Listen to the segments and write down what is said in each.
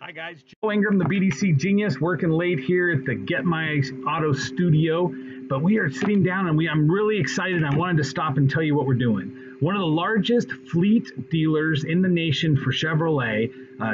Hi guys, Joe Ingram, the BDC Genius, working late here at the Get My Auto studio, but we are sitting down and I'm really excited. I wanted to stop and tell you what we're doing. One of the largest fleet dealers in the nation for Chevrolet,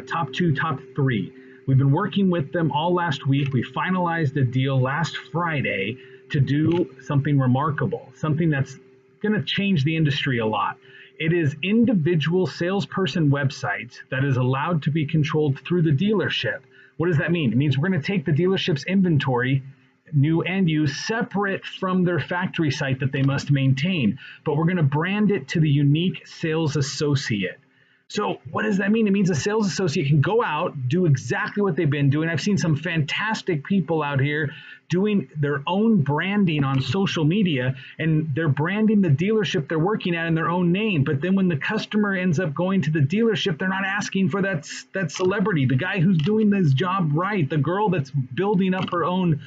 top two, top three. We've been working with them all last week. We finalized a deal last Friday to do something remarkable, something that's going to change the industry a lot. It is individual salesperson websites that is allowed to be controlled through the dealership. What does that mean? It means we're going to take the dealership's inventory, new and used, separate from their factory site that they must maintain, but we're going to brand it to the unique sales associate. So what does that mean? It means a sales associate can go out, do exactly what they've been doing. I've seen some fantastic people out here doing their own branding on social media, and they're branding the dealership they're working at in their own name. But then when the customer ends up going to the dealership, they're not asking for that celebrity, the guy who's doing this job right, the girl that's building up her own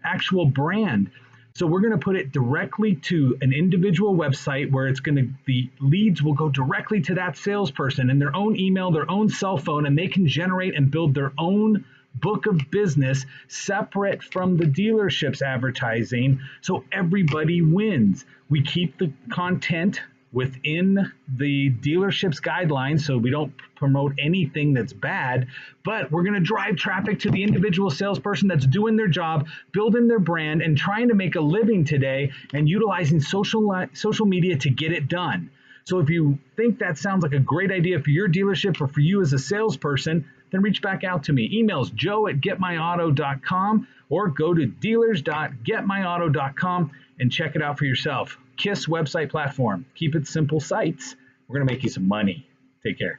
actual brand. So we're going to put it directly to an individual website where the leads will go directly to that salesperson in their own email, their own cell phone, and they can generate and build their own book of business separate from the dealership's advertising. So everybody wins. We keep the content within the dealership's guidelines, so we don't promote anything that's bad, but we're going to drive traffic to the individual salesperson that's doing their job, building their brand, and trying to make a living today and utilizing social media to get it done. So if you think that sounds like a great idea for your dealership or for you as a salesperson, then reach back out to me. Emails joe@getmyauto.com or go to dealers.getmyauto.com and check it out for yourself. KISS website platform. Keep it simple sites. We're going to make you some money. Take care.